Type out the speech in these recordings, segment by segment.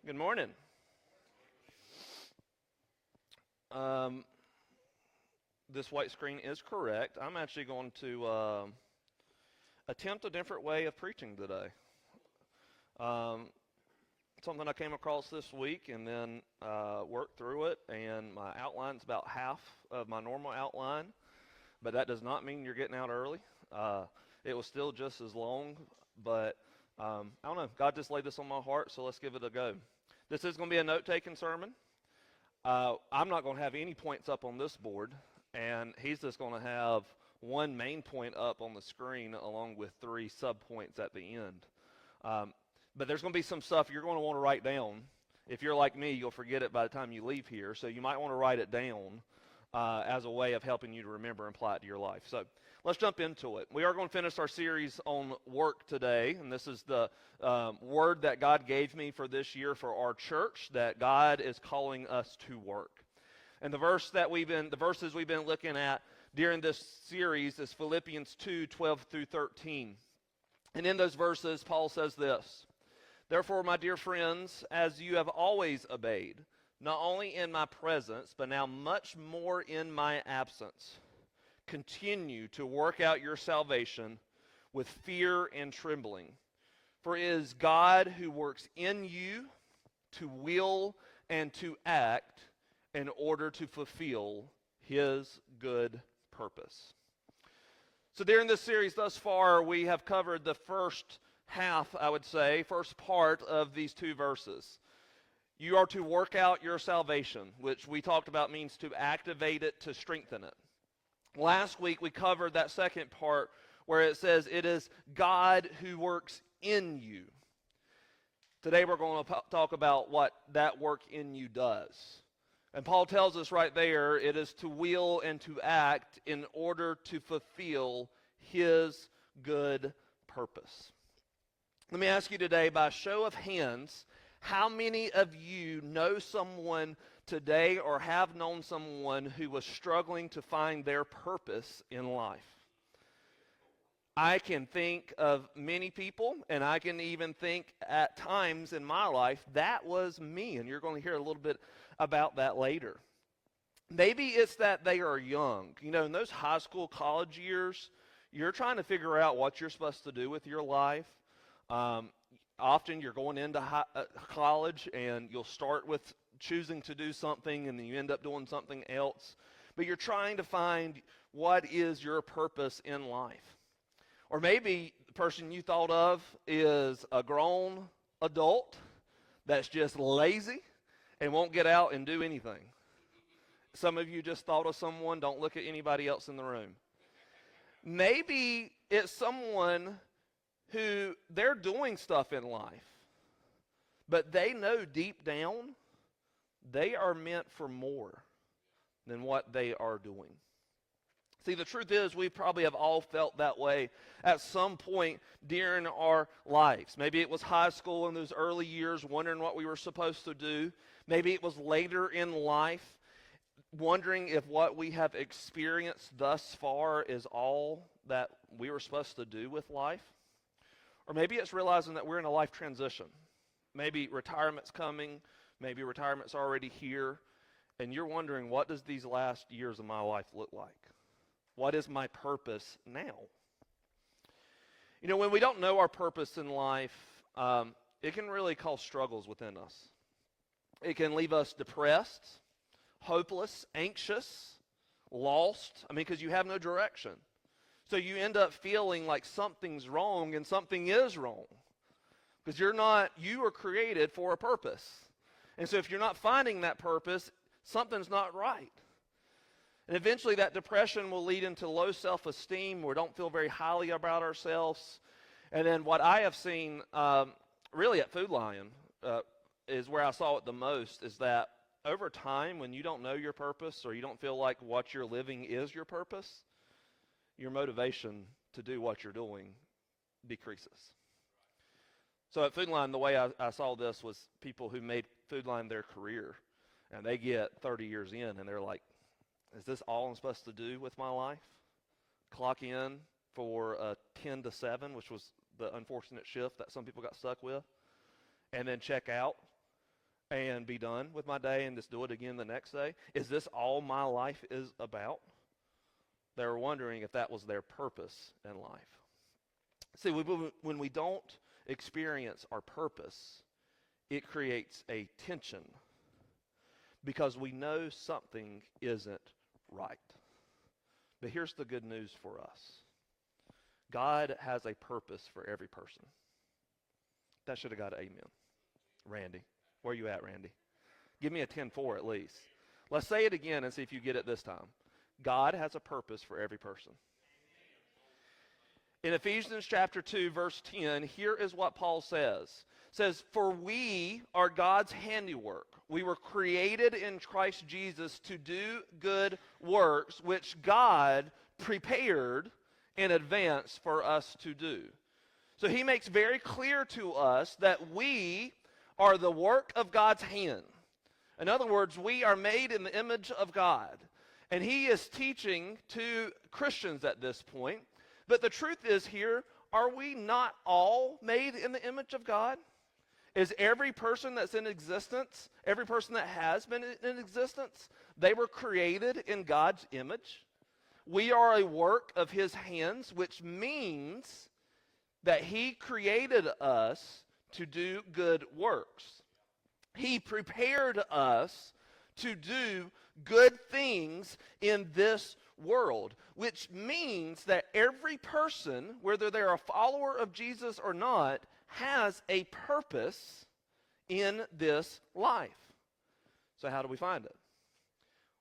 Good morning. Um, this white screen is correct. I'm actually going to attempt a different way of preaching today. Um, Something I came across this week and then worked through it, and my outline's about half of my normal outline, but that does not mean you're getting out early. It was still just as long, but I don't know. God just laid this on my heart, so let's give it a go. This is going to be a note-taking sermon. I'm not going to have any points up on this board, and he's just going to have one main point up on the screen along with 3 sub-points at the end. But there's going to be some stuff you're going to want to write down. If you're like me, you'll forget it by the time you leave here, so you might want to write it down as a way of helping you to remember and apply it to your life. So let's jump into it. We are going to finish our series on work today, and this is the word that God gave me for this year for our church, that God is calling us to work. And the verses we've been looking at during this series is Philippians 2:12 through 13. And in those verses, Paul says this: "Therefore, my dear friends, as you have always obeyed, not only in my presence, but now much more in my absence, continue to work out your salvation with fear and trembling. For it is God who works in you to will and to act in order to fulfill his good purpose." So during this series thus far, we have covered the first half, I would say, first part of these 2 verses. You are to work out your salvation, which we talked about means to activate it, to strengthen it. Last week we covered that second part where it says it is God who works in you. Today we're going to talk about what that work in you does. And Paul tells us right there, it is to will and to act in order to fulfill his good purpose. Let me ask you today, by show of hands, how many of you know someone today or have known someone who was struggling to find their purpose in life? I can think of many people, and I can even think at times in my life, that was me, and you're going to hear a little bit about that later. Maybe it's that they are young. You know, in those high school, college years, you're trying to figure out what you're supposed to do with your life. Often you're going into college, and you'll start with choosing to do something, and then you end up doing something else. But you're trying to find what is your purpose in life. Or maybe the person you thought of is a grown adult that's just lazy and won't get out and do anything. Some of you just thought of someone. Don't look at anybody else in the room. Maybe it's someone who they're doing stuff in life, but they know deep down they are meant for more than what they are doing. See, the truth is we probably have all felt that way at some point during our lives. Maybe it was high school in those early years, wondering what we were supposed to do. Maybe it was later in life, wondering if what we have experienced thus far is all that we were supposed to do with life. Or maybe it's realizing that we're in a life transition. Maybe retirement's coming, maybe retirement's already here, and you're wondering, what does these last years of my life look like? What is my purpose now? You know, when we don't know our purpose in life, it can really cause struggles within us. It can leave us depressed, hopeless, anxious, lost. Because you have no direction. So you end up feeling like something's wrong, and something is wrong. Because you were created for a purpose. And so if you're not finding that purpose, something's not right. And eventually that depression will lead into low self-esteem. We don't feel very highly about ourselves. And then what I have seen really at Food Lion is where I saw it the most, is that over time, when you don't know your purpose or you don't feel like what you're living is your purpose, your motivation to do what you're doing decreases. So at Food Lion, the way I saw this was people who made Food Lion their career, and they get 30 years in, and they're like, is this all I'm supposed to do with my life? Clock in for 10 to 7, which was the unfortunate shift that some people got stuck with, and then check out. and be done with my day and just do it again the next day? Is this all my life is about? They were wondering if that was their purpose in life. See, when we don't experience our purpose, it creates a tension because we know something isn't right. But here's the good news for us. God has a purpose for every person. That should have got an amen. Randy, where are you at, Randy? Give me a 10-4 at least. Let's say it again and see if you get it this time. God has a purpose for every person. In Ephesians chapter 2, verse 10, here is what Paul says. It says, "For we are God's handiwork. We were created in Christ Jesus to do good works, which God prepared in advance for us to do." So he makes very clear to us that we are the work of God's hand. In other words, we are made in the image of God. And he is teaching to Christians at this point. But the truth is here, are we not all made in the image of God? Is every person that's in existence, every person that has been in existence, they were created in God's image? We are a work of his hands, which means that he created us to do good works. He prepared us to do good things in this world, which means that every person, whether they're a follower of Jesus or not, has a purpose in this life. So how do we find it?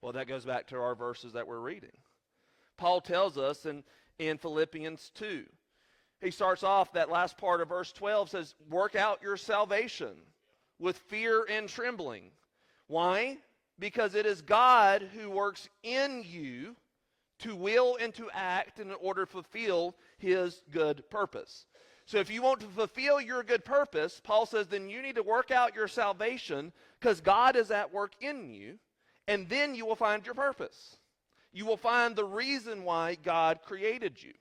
Well, that goes back to our verses that we're reading. Paul tells us in Philippians 2. He starts off, that last part of verse 12 says, "Work out your salvation with fear and trembling." Why? Because it is God who works in you to will and to act in order to fulfill his good purpose. So if you want to fulfill your good purpose, Paul says, then you need to work out your salvation because God is at work in you, and then you will find your purpose. You will find the reason why God created you.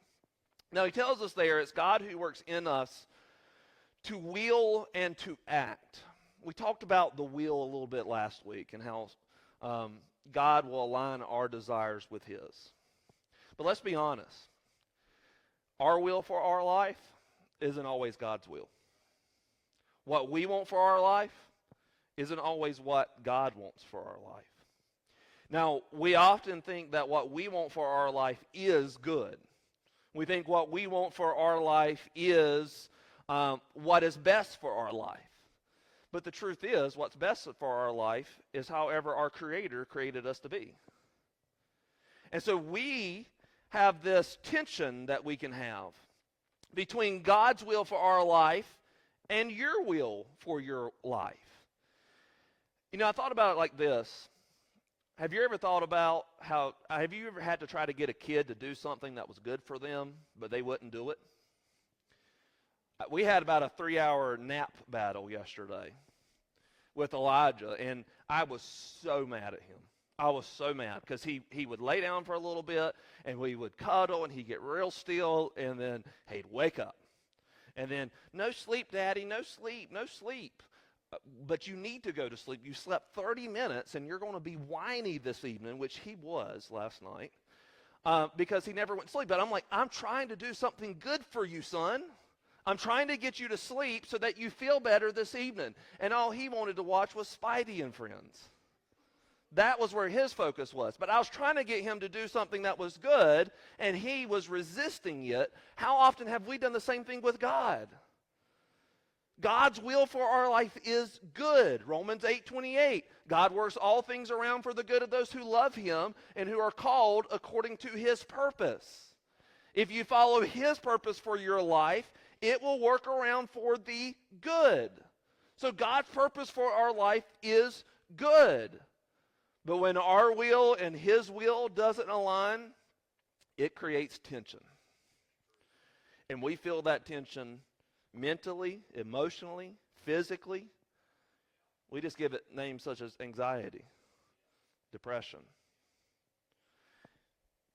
Now he tells us there, it's God who works in us to will and to act. We talked about the will a little bit last week and how God will align our desires with his. But let's be honest. Our will for our life isn't always God's will. What we want for our life isn't always what God wants for our life. Now, we often think that what we want for our life is good. We think what we want for our life is what is best for our life. But the truth is, what's best for our life is however our Creator created us to be. And so we have this tension that we can have between God's will for our life and your will for your life. You know, I thought about it like this. Have you ever thought about have you ever had to try to get a kid to do something that was good for them, but they wouldn't do it? We had about a 3-hour nap battle yesterday with Elijah, and I was so mad at him. I was so mad because he would lay down for a little bit, and we would cuddle, and he'd get real still, and then he'd wake up. And then, no sleep, Daddy, no sleep, no sleep. But you need to go to sleep. You slept 30 minutes, and you're going to be whiny this evening, which he was last night, because he never went to sleep. But I'm like, I'm trying to do something good for you, son. I'm trying to get you to sleep so that you feel better this evening. And all he wanted to watch was Spidey and Friends. That was where his focus was. But I was trying to get him to do something that was good, and he was resisting it. How often have we done the same thing with God? God's will for our life is good. Romans 8:28. God works all things around for the good of those who love him and who are called according to his purpose. If you follow his purpose for your life, it will work around for the good. So God's purpose for our life is good. But when our will and his will doesn't align, it creates tension. And we feel that tension mentally, emotionally, physically. We just give it names such as anxiety, depression,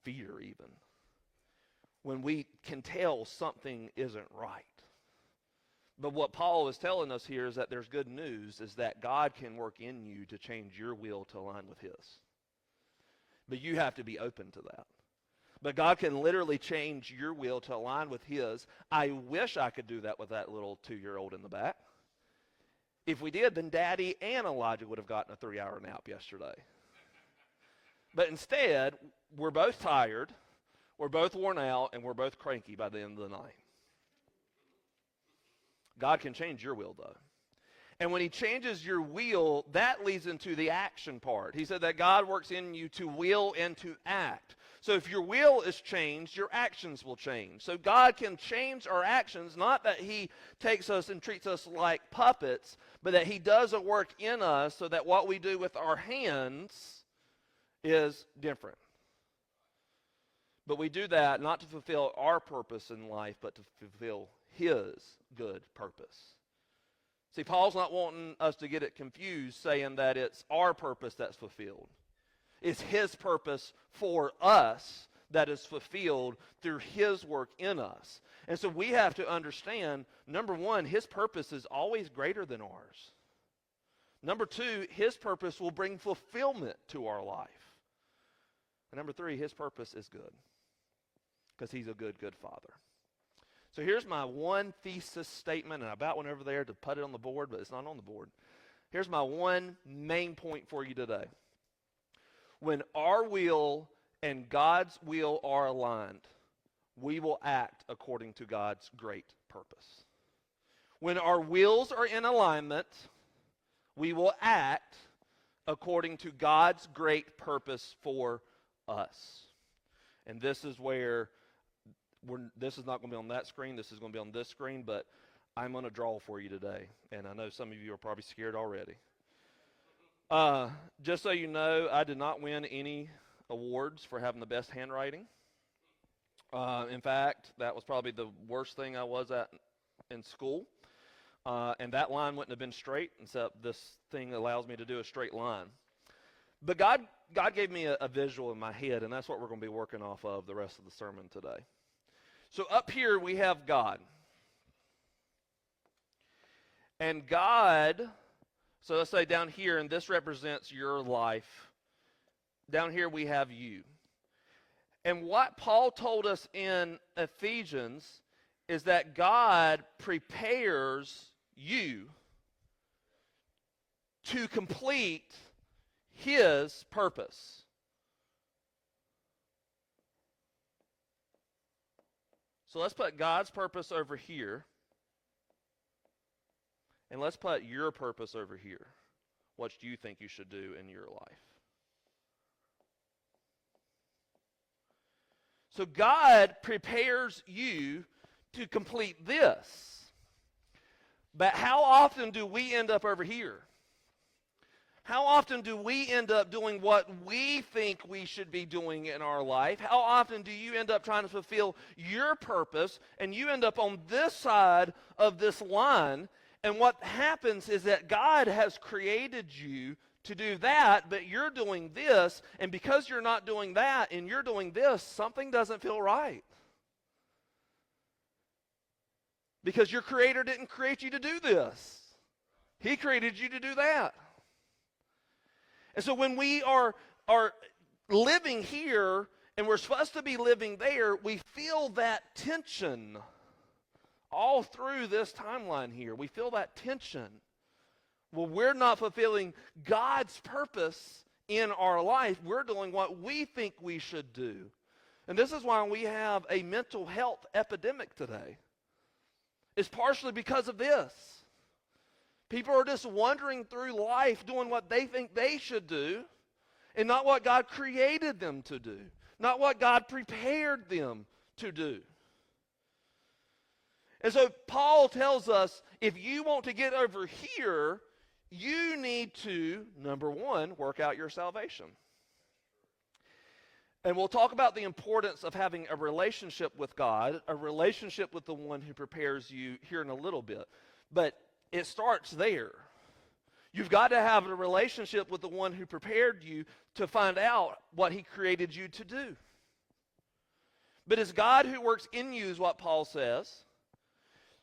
fear even. When we can tell something isn't right. But what Paul is telling us here is that there's good news, is that God can work in you to change your will to align with his. But you have to be open to that. But God can literally change your will to align with his. I wish I could do that with that little 2-year-old in the back. If we did, then Daddy and Elijah would have gotten a 3-hour nap yesterday. But instead, we're both tired, we're both worn out, and we're both cranky by the end of the night. God can change your will, though. And when he changes your will, that leads into the action part. He said that God works in you to will and to act. So if your will is changed, your actions will change. So God can change our actions, not that he takes us and treats us like puppets, but that he does a work in us so that what we do with our hands is different. But we do that not to fulfill our purpose in life, but to fulfill his good purpose. See, Paul's not wanting us to get it confused, saying that it's our purpose that's fulfilled. It's his purpose for us that is fulfilled through his work in us. And so we have to understand, number one, his purpose is always greater than ours. Number two, his purpose will bring fulfillment to our life. And number three, his purpose is good, because he's a good, good father. So here's my one thesis statement, and I about went over there to put it on the board, but it's not on the board. Here's my one main point for you today. When our will and God's will are aligned, we will act according to God's great purpose. When our wills are in alignment, we will act according to God's great purpose for us. And this is where this is not going to be on that screen. This is going to be on this screen, but I'm going to draw for you today. And I know some of you are probably scared already. Just so you know, I did not win any awards for having the best handwriting. In fact, that was probably the worst thing I was at in school. And that line wouldn't have been straight, except this thing allows me to do a straight line. But God gave me a visual in my head, and that's what we're going to be working off of the rest of the sermon today. So up here we have God. And God, so let's say down here, and this represents your life. Down here we have you. And what Paul told us in Ephesians is that God prepares you to complete his purpose. So let's put God's purpose over here. And let's put your purpose over here. What do you think you should do in your life? So God prepares you to complete this. But how often do we end up over here? How often do we end up doing what we think we should be doing in our life? How often do you end up trying to fulfill your purpose and you end up on this side of this line? And what happens is that God has created you to do that, but you're doing this, and because you're not doing that and you're doing this, something doesn't feel right. Because your Creator didn't create you to do this. He created you to do that. And so when we are living here and we're supposed to be living there, we feel that tension all through this timeline here. We feel that tension. Well, we're not fulfilling God's purpose in our life. We're doing what we think we should do. And this is why we have a mental health epidemic today. It's partially because of this. People are just wandering through life doing what they think they should do and not what God created them to do, not what God prepared them to do. And so Paul tells us, if you want to get over here, you need to, number one, work out your salvation. And we'll talk about the importance of having a relationship with God, a relationship with the one who prepares you here in a little bit. But it starts there. You've got to have a relationship with the one who prepared you to find out what he created you to do. But it's God who works in you, is what Paul says.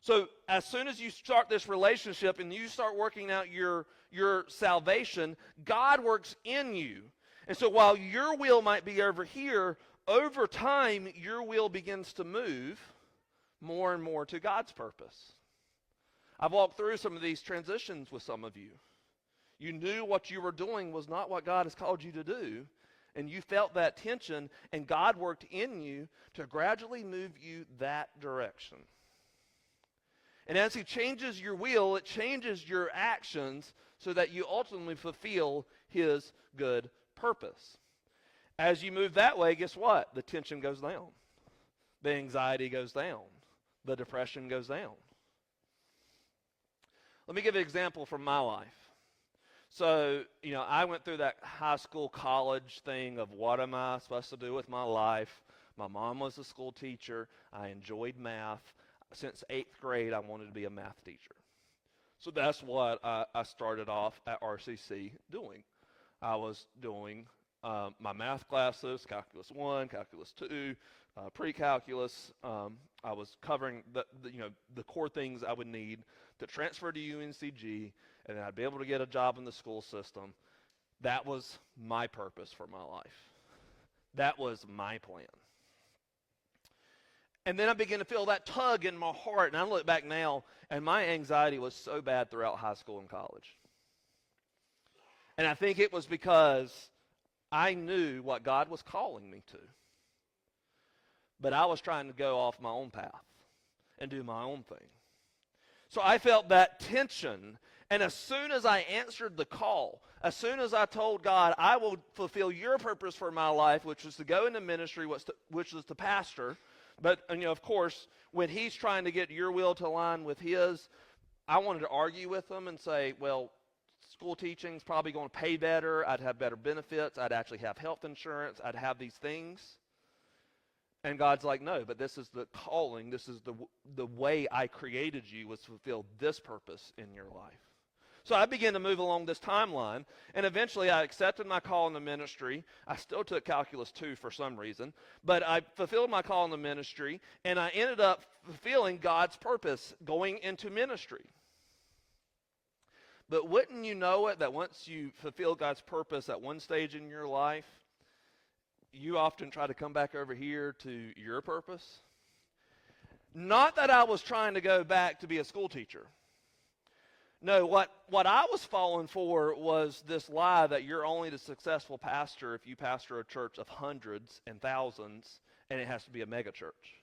So as soon as you start this relationship and you start working out your salvation, God works in you. And so while your will might be over here, over time your will begins to move more and more to God's purpose. I've walked through some of these transitions with some of you. You knew what you were doing was not what God has called you to do, and you felt that tension, and God worked in you to gradually move you that direction. And as he changes your will, it changes your actions so that you ultimately fulfill his good purpose. As you move that way, guess what? The tension goes down. The anxiety goes down. The depression goes down. Let me give an example from my life. So, I went through that high school, college thing of what am I supposed to do with my life. My mom was a school teacher. I enjoyed math. Since 8th grade, I wanted to be a math teacher. So that's what I started off at RCC doing. I was doing my math classes, Calculus 1, Calculus 2, pre-calculus. I was covering the core things I would need to transfer to UNCG, and then I'd be able to get a job in the school system. That was my purpose for my life. That was my plan. And then I began to feel that tug in my heart, and I look back now, and my anxiety was so bad throughout high school and college. And I think it was because I knew what God was calling me to. But I was trying to go off my own path and do my own thing. So I felt that tension, and as soon as I answered the call, as soon as I told God, I will fulfill your purpose for my life, which was to go into ministry, which was to pastor. But, of course, when he's trying to get your will to align with his, I wanted to argue with him and say, well, school teaching is probably going to pay better. I'd have better benefits. I'd actually have health insurance. I'd have these things. And God's like, no, but this is the calling. This is the way I created you, was to fulfill this purpose in your life. So I began to move along this timeline, and eventually I accepted my call in the ministry. I still took Calculus 2 for some reason, but I fulfilled my call in the ministry, and I ended up fulfilling God's purpose going into ministry. But wouldn't you know it, that once you fulfill God's purpose at one stage in your life, you often try to come back over here to your purpose? Not that I was trying to go back to be a school teacher. No, what I was falling for was this lie that you're only the successful pastor if you pastor a church of hundreds and thousands, and it has to be a mega church.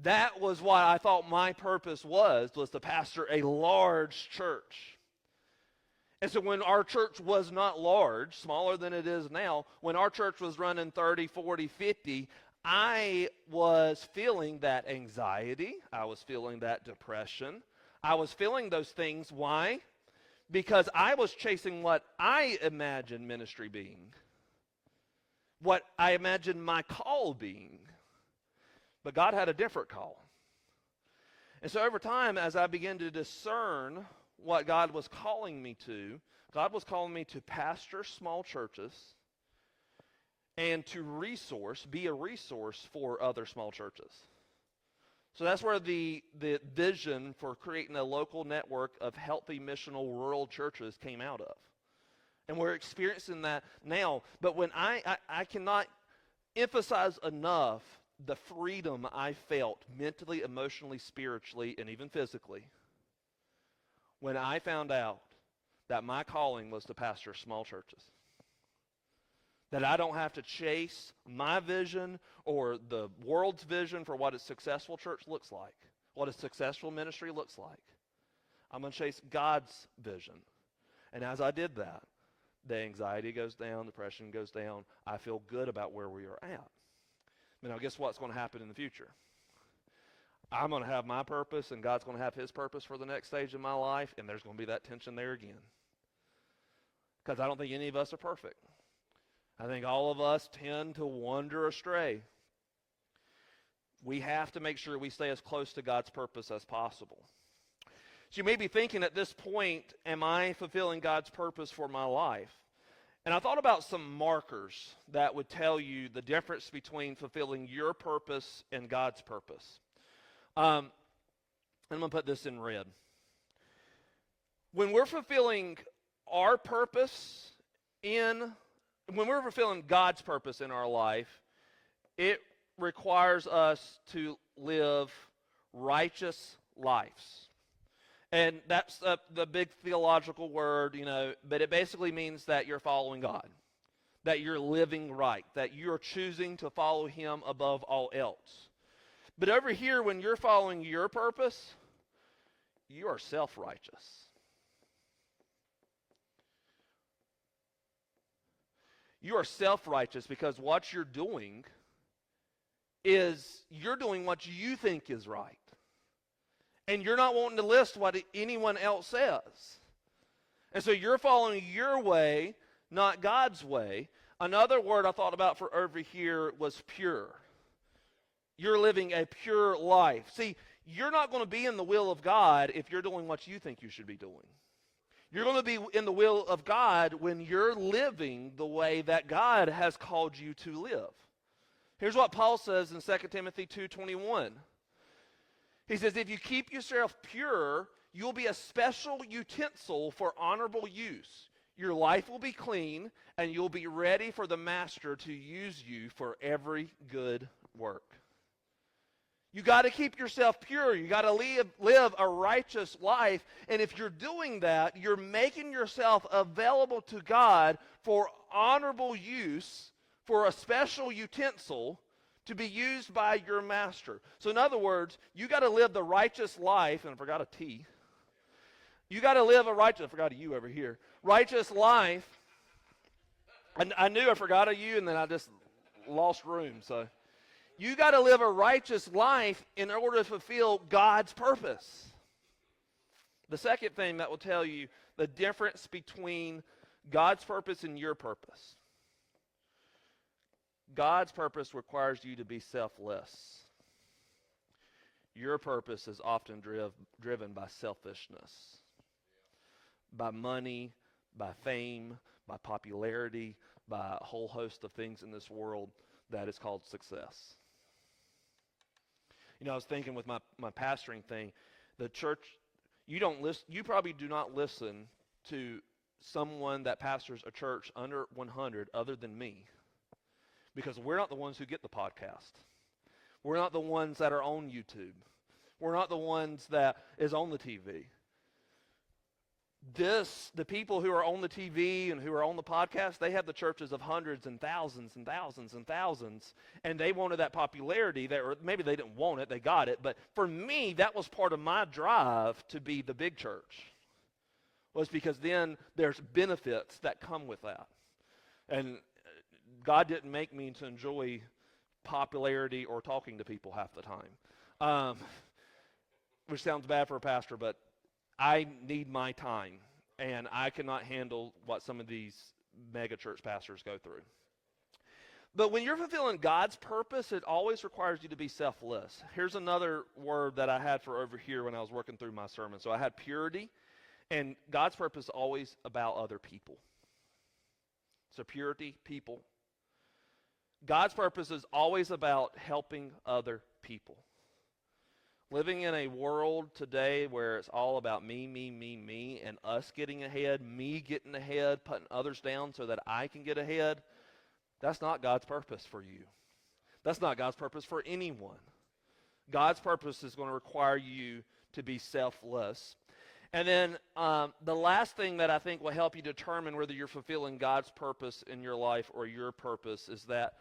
That was what I thought my purpose was to pastor a large church. And so when our church was not large, smaller than it is now, when our church was running 30, 40, 50, I was feeling that anxiety. I was feeling that depression. I was feeling those things. Why? Because I was chasing what I imagined ministry being, what I imagined my call being. But God had a different call. And so over time, as I began to discern what God was calling me to, God was calling me to pastor small churches and to be a resource for other small churches. So that's where the vision for creating a local network of healthy missional rural churches came out of. And we're experiencing that now. But when I cannot emphasize enough the freedom I felt mentally, emotionally, spiritually, and even physically when I found out that my calling was to pastor small churches. That I don't have to chase my vision or the world's vision for what a successful church looks like, what a successful ministry looks like. I'm going to chase God's vision. And as I did that, the anxiety goes down, depression goes down. I feel good about where we are at. Now, guess what's going to happen in the future? I'm going to have my purpose, and God's going to have his purpose for the next stage of my life, and there's going to be that tension there again. Because I don't think any of us are perfect. I think all of us tend to wander astray. We have to make sure we stay as close to God's purpose as possible. So you may be thinking at this point, am I fulfilling God's purpose for my life? And I thought about some markers that would tell you the difference between fulfilling your purpose and God's purpose. I'm going to put this in red. When we're fulfilling our purpose when we're fulfilling God's purpose in our life, it requires us to live righteous lives. And that's the big theological word, but it basically means that you're following God, that you're living right, that you're choosing to follow Him above all else. But over here, when you're following your purpose, you are self-righteous. You are self-righteous because what you're doing is you're doing what you think is right. And you're not wanting to list what anyone else says. And so you're following your way, not God's way. Another word I thought about for over here was pure. You're living a pure life. See, you're not going to be in the will of God if you're doing what you think you should be doing. You're going to be in the will of God when you're living the way that God has called you to live. Here's what Paul says in 2 Timothy 2:21. He says, if you keep yourself pure, you'll be a special utensil for honorable use. Your life will be clean, and you'll be ready for the master to use you for every good work. You got to keep yourself pure. You got to live a righteous life. And if you're doing that, you're making yourself available to God for honorable use, for a special utensil to be used by your master. So in other words, you got to live the righteous life, and I forgot a T. You got to live I forgot a U over here. Righteous life. I knew I forgot a U, and then I just lost room, so. You got to live a righteous life in order to fulfill God's purpose. The second thing that will tell you the difference between God's purpose and your purpose. God's purpose requires you to be selfless. Your purpose is often driven by selfishness, by money, by fame, by popularity, by a whole host of things in this world that is called success. I was thinking with my pastoring thing, the church, you probably do not listen to someone that pastors a church under 100 other than me, because we're not the ones who get the podcast. We're not the ones that are on YouTube. We're not the ones that is on the TV. The people who are on the TV and who are on the podcast, they have the churches of hundreds and thousands and thousands and thousands, and they wanted that popularity, or maybe they didn't want it, they got it, but for me, that was part of my drive to be the big church, was because then there's benefits that come with that. And God didn't make me to enjoy popularity or talking to people half the time, which sounds bad for a pastor, but I need my time, and I cannot handle what some of these mega church pastors go through. But when you're fulfilling God's purpose, it always requires you to be selfless. Here's another word that I had for over here when I was working through my sermon. So I had purity, and God's purpose is always about other people. So purity, people. God's purpose is always about helping other people. Living in a world today where it's all about me, and us getting ahead, me getting ahead, putting others down so that I can get ahead, that's not God's purpose for you. That's not God's purpose for anyone. God's purpose is going to require you to be selfless. And then the last thing that I think will help you determine whether you're fulfilling God's purpose in your life or your purpose is that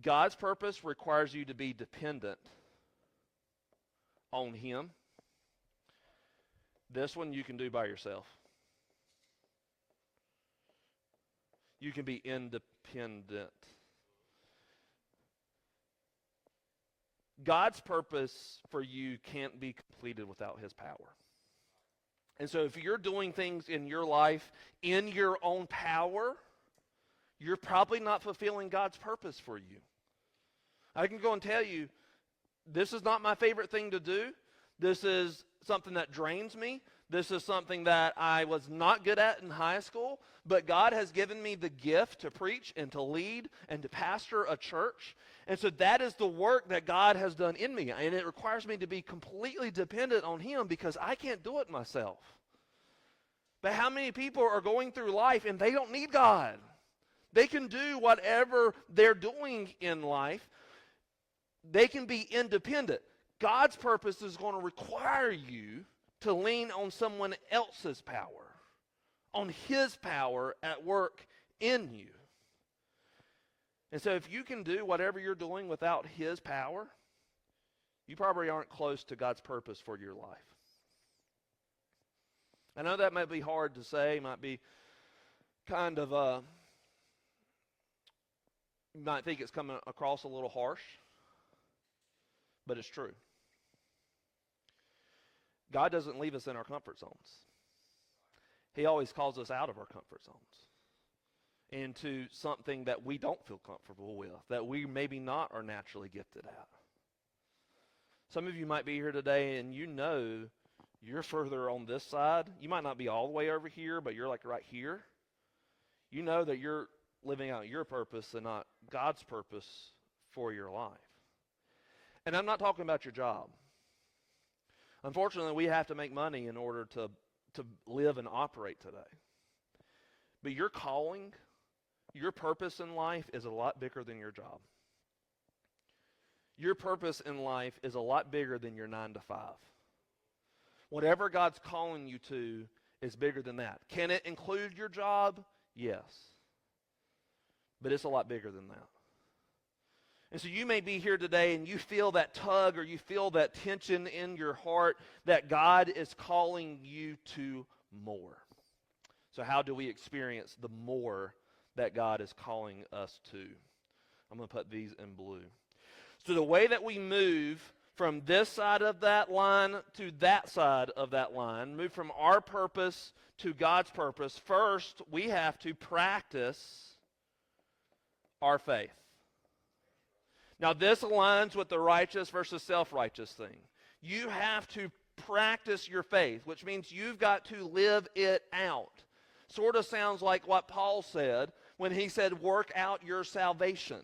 God's purpose requires you to be dependent on Him. This one you can do by yourself. You can be independent. God's purpose for you can't be completed without His power. And so if you're doing things in your life in your own power, you're probably not fulfilling God's purpose for you. I can go and tell you, this is not my favorite thing to do. This is something that drains me. This is something that I was not good at in high school, but God has given me the gift to preach and to lead and to pastor a church. And so that is the work that God has done in me. And it requires me to be completely dependent on Him because I can't do it myself. But how many people are going through life and they don't need God? They can do whatever they're doing in life. They can be independent. God's purpose is going to require you to lean on someone else's power, on His power at work in you. And so if you can do whatever you're doing without His power, you probably aren't close to God's purpose for your life. I know that might be hard to say, might be kind of, you might think it's coming across a little harsh, but it's true. God doesn't leave us in our comfort zones. He always calls us out of our comfort zones into something that we don't feel comfortable with, that we maybe not are naturally gifted at. Some of you might be here today and you know you're further on this side. You might not be all the way over here, but you're like right here. You know that you're living out your purpose and not God's purpose for your life. And I'm not talking about your job. Unfortunately, we have to make money in order to live and operate today. But your calling, your purpose in life is a lot bigger than your job. Your purpose in life is a lot bigger than your 9 to 5. Whatever God's calling you to is bigger than that. Can it include your job? Yes. But it's a lot bigger than that. And so you may be here today and you feel that tug or you feel that tension in your heart that God is calling you to more. So how do we experience the more that God is calling us to? I'm going to put these in blue. So the way that we move from this side of that line to that side of that line, move from our purpose to God's purpose, first we have to practice our faith. Now this aligns with the righteous versus self-righteous thing. You have to practice your faith, which means you've got to live it out. Sort of sounds like what Paul said when he said, work out your salvation.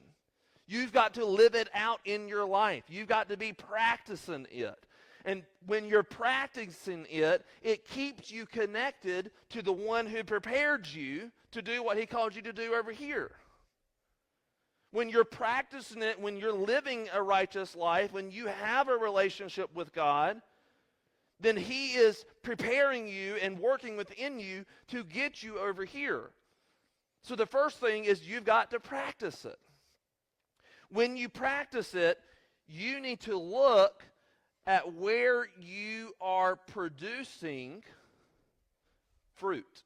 You've got to live it out in your life. You've got to be practicing it. And when you're practicing it, it keeps you connected to the one who prepared you to do what he called you to do over here. When you're practicing it, when you're living a righteous life, when you have a relationship with God, then he is preparing you and working within you to get you over here. So the first thing is you've got to practice it. When you practice it, you need to look at where you are producing fruit.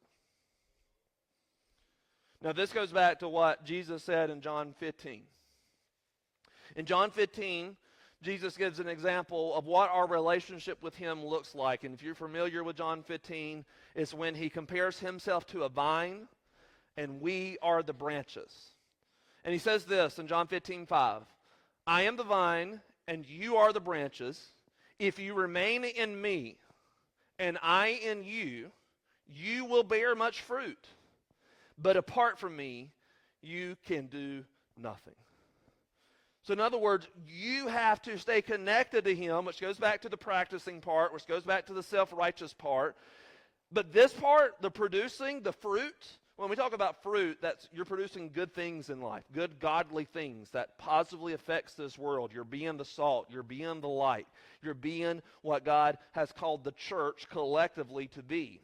Now this goes back to what Jesus said in John 15. In John 15, Jesus gives an example of what our relationship with him looks like. And if you're familiar with John 15, it's when he compares himself to a vine and we are the branches. And he says this in John 15:5, I am the vine and you are the branches. If you remain in me and I in you, you will bear much fruit. But apart from me, you can do nothing. So in other words, you have to stay connected to him, which goes back to the practicing part, which goes back to the self-righteous part. But this part, the producing, the fruit, when we talk about fruit, that's you're producing good things in life, good godly things that positively affects this world. You're being the salt, you're being the light, you're being what God has called the church collectively to be.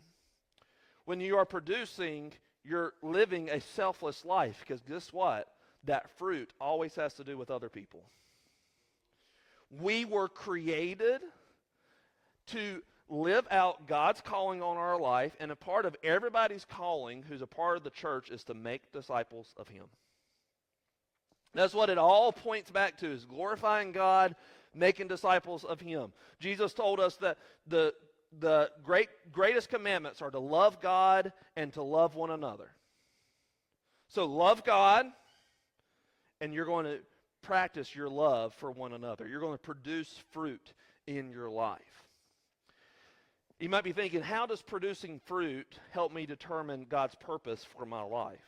When you are producing, you're living a selfless life, because guess what? That fruit always has to do with other people. We were created to live out God's calling on our life, and a part of everybody's calling who's a part of the church is to make disciples of him. That's what it all points back to, is glorifying God, making disciples of him. Jesus told us that the greatest commandments are to love God and to love one another. So love God, and you're going to practice your love for one another. You're going to produce fruit in your life. You might be thinking, how does producing fruit help me determine God's purpose for my life?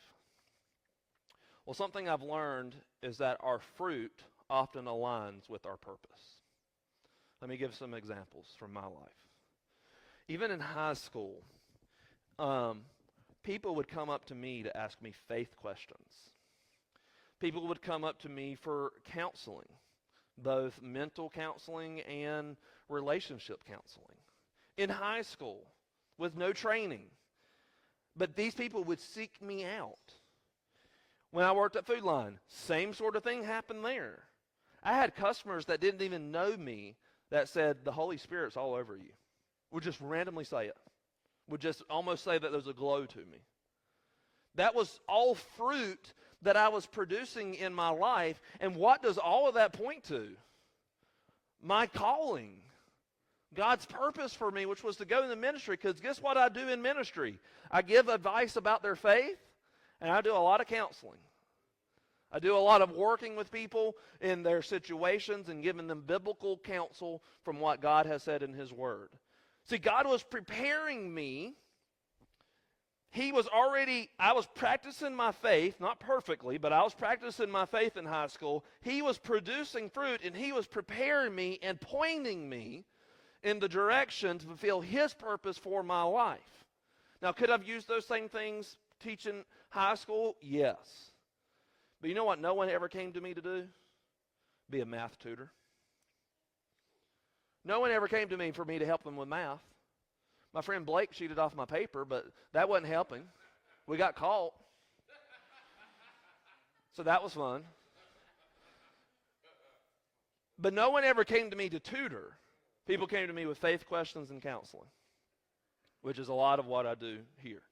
Well, something I've learned is that our fruit often aligns with our purpose. Let me give some examples from my life. Even in high school, people would come up to me to ask me faith questions. People would come up to me for counseling, both mental counseling and relationship counseling. In high school, with no training. But these people would seek me out. When I worked at Food Line, same sort of thing happened there. I had customers that didn't even know me that said, the Holy Spirit's all over you. Would just randomly say it. Would just almost say that there's a glow to me. That was all fruit that I was producing in my life. And what does all of that point to? My calling. God's purpose for me, which was to go into ministry. Because guess what I do in ministry? I give advice about their faith, and I do a lot of counseling. I do a lot of working with people in their situations and giving them biblical counsel from what God has said in His Word. See, God was preparing me. I was practicing my faith, not perfectly, but I was practicing my faith in high school. He was producing fruit, and He was preparing me and pointing me in the direction to fulfill His purpose for my life. Now, could I have used those same things teaching high school? Yes. But you know what no one ever came to me to do? Be a math tutor. No one ever came to me for me to help them with math. My friend Blake cheated off my paper, but that wasn't helping. We got caught. So that was fun. But no one ever came to me to tutor. People came to me with faith questions and counseling, which is a lot of what I do here.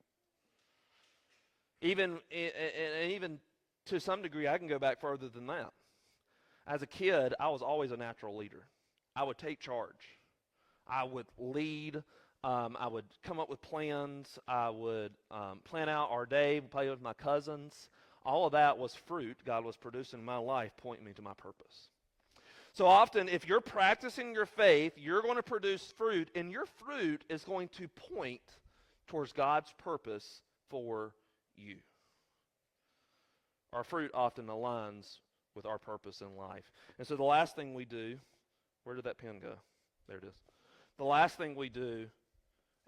Even to some degree, I can go back further than that. As a kid, I was always a natural leader. I would take charge. I would lead. I would come up with plans. I would plan out our day, play with my cousins. All of that was fruit God was producing in my life, pointing me to my purpose. So often, if you're practicing your faith, you're going to produce fruit, and your fruit is going to point towards God's purpose for you. Our fruit often aligns with our purpose in life. And so the last thing we do, where did that pen go? There it is. The last thing we do,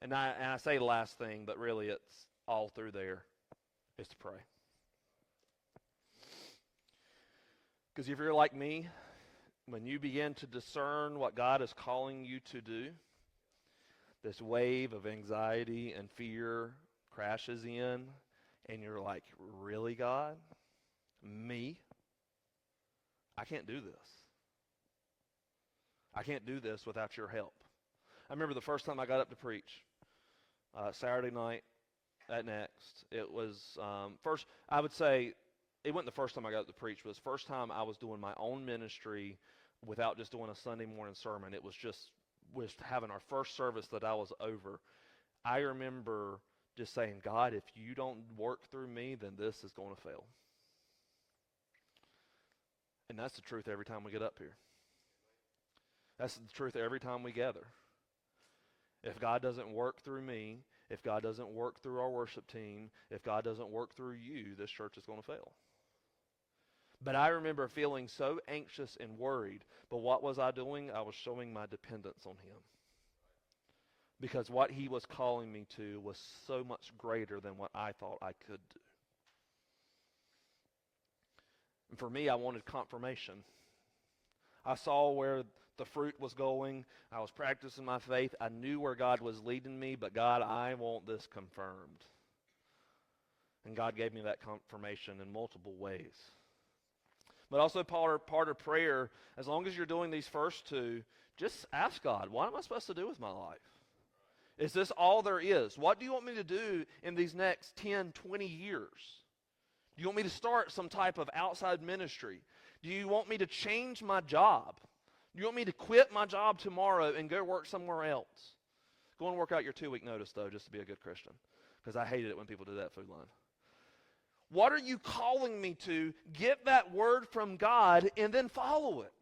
and I say last thing, but really it's all through there, is to pray. Because if you're like me, when you begin to discern what God is calling you to do, this wave of anxiety and fear crashes in, and you're like, really, God? Me? I can't do this. I can't do this without your help. I remember the first time I got up to preach, Saturday night at Next. It was first, I would say, it wasn't the first time I got up to preach, but it was the first time I was doing my own ministry without just doing a Sunday morning sermon. It was just having our first service that I was over. I remember just saying, God, if you don't work through me, then this is going to fail. And that's the truth every time we get up here. That's the truth every time we gather. If God doesn't work through me, if God doesn't work through our worship team, if God doesn't work through you, this church is going to fail. But I remember feeling so anxious and worried. But what was I doing? I was showing my dependence on Him. Because what He was calling me to was so much greater than what I thought I could do. And for me, I wanted confirmation. I saw where the fruit was going. I was practicing my faith. I knew where God was leading me, but God, I want this confirmed. And God gave me that confirmation in multiple ways. But also part of prayer, as long as you're doing these first two, just ask God, what am I supposed to do with my life? Is this all there is? What do you want me to do in these next 10, 20 years? Do you want me to start some type of outside ministry? Do you want me to change my job? Do you want me to quit my job tomorrow and go work somewhere else? Go and work out your 2-week notice, though, just to be a good Christian, because I hated it when people did that at Food Line. What are you calling me to? Get that word from God and then follow it.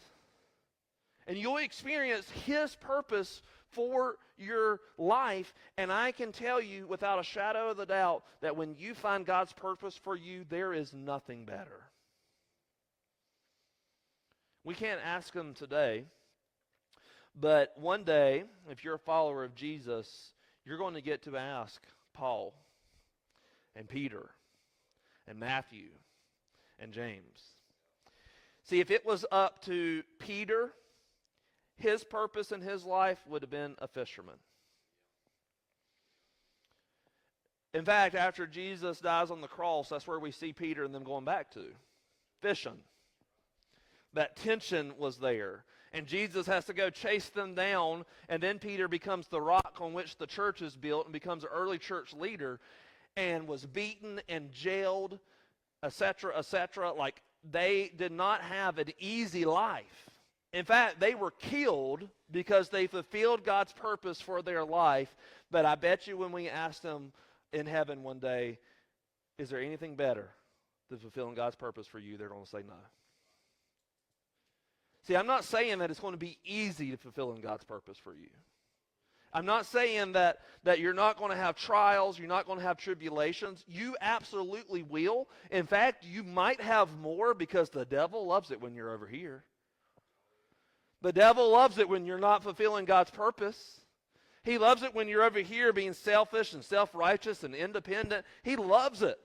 And you'll experience His purpose for your life. And I can tell you without a shadow of a doubt that when you find God's purpose for you, there is nothing better. We can't ask Him today, but one day, if you're a follower of Jesus, you're going to get to ask Paul and Peter and Matthew and James. See, if it was up to Peter, his purpose in his life would have been a fisherman. In fact, after Jesus dies on the cross, that's where we see Peter and them going back to, fishing. That tension was there. And Jesus has to go chase them down, and then Peter becomes the rock on which the church is built and becomes an early church leader and was beaten and jailed, etc., etc. Like, they did not have an easy life. In fact, they were killed because they fulfilled God's purpose for their life. But I bet you when we asked them in heaven one day, is there anything better than fulfilling God's purpose for you? They're going to say no. See, I'm not saying that it's going to be easy to fulfill God's purpose for you. I'm not saying that you're not going to have trials, you're not going to have tribulations. You absolutely will. In fact, you might have more because the devil loves it when you're over here. The devil loves it when you're not fulfilling God's purpose. He loves it when you're over here being selfish and self-righteous and independent. He loves it.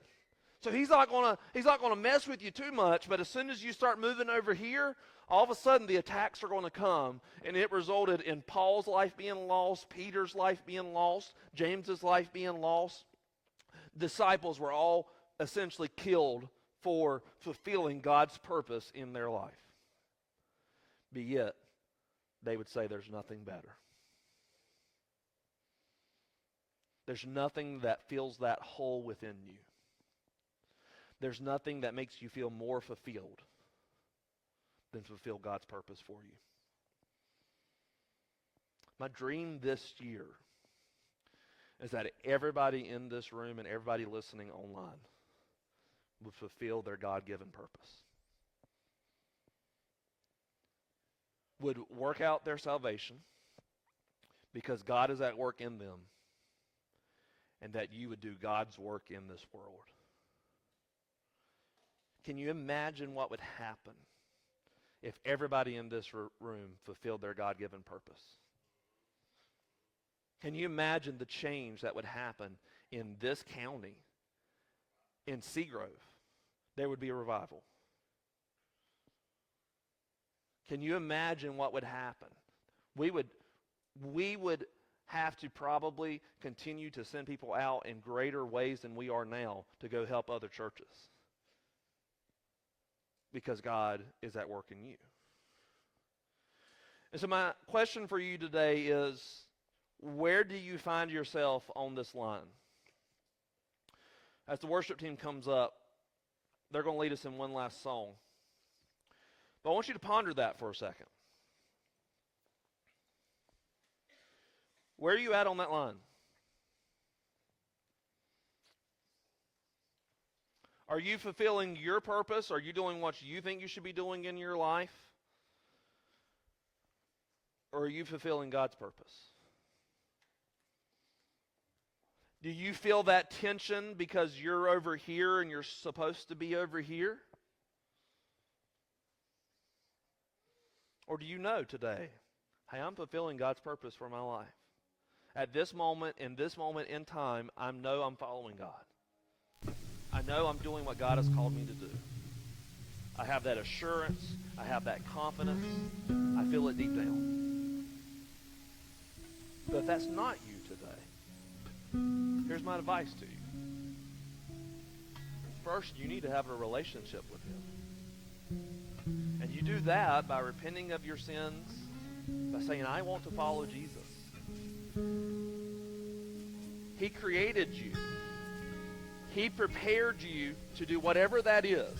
So he's not going to mess with you too much, but as soon as you start moving over here, all of a sudden the attacks are going to come, and it resulted in Paul's life being lost, Peter's life being lost, James's life being lost. Disciples were all essentially killed for fulfilling God's purpose in their life. But yet, they would say there's nothing better. There's nothing that fills that hole within you. There's nothing that makes you feel more fulfilled than fulfill God's purpose for you. My dream this year is that everybody in this room and everybody listening online would fulfill their God-given purpose. Would work out their salvation because God is at work in them, and that you would do God's work in this world. Can you imagine what would happen if everybody in this room fulfilled their God-given purpose? Can you imagine the change that would happen in this county, in Seagrove? There would be a revival. Can you imagine what would happen? We would have to probably continue to send people out in greater ways than we are now to go help other churches, because God is at work in you. And so my question for you today is, where do you find yourself on this line? As the worship team comes up, they're going to lead us in one last song. But I want you to ponder that for a second. Where are you at on that line? Are you fulfilling your purpose? Are you doing what you think you should be doing in your life? Or are you fulfilling God's purpose? Do you feel that tension because you're over here and you're supposed to be over here? Or do you know today, hey, I'm fulfilling God's purpose for my life. At this moment, in time, I know I'm following God. I know I'm doing what God has called me to do. I have that assurance. I have that confidence. I feel it deep down. But if that's not you today, here's my advice to you. First, you need to have a relationship with Him. And you do that by repenting of your sins, by saying, I want to follow Jesus. He created you. He prepared you to do whatever that is.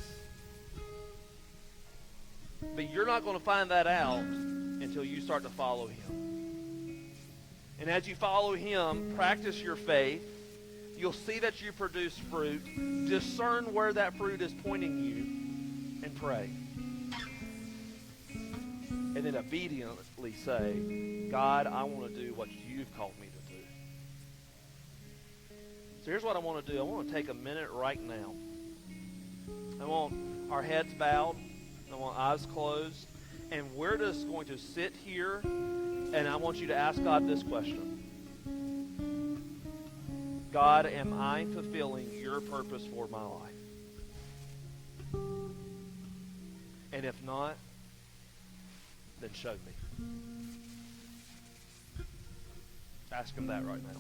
But you're not going to find that out until you start to follow Him. And as you follow Him, practice your faith. You'll see that you produce fruit. Discern where that fruit is pointing you and pray. And and then obediently say, God, I want to do what you've called me to do. So here's what I want to do. I want to take a minute right now. I want our heads bowed. I want eyes closed. And we're just going to sit here, and I want you to ask God this question. God, am I fulfilling your purpose for my life? And if not, then show me. Ask him that right now.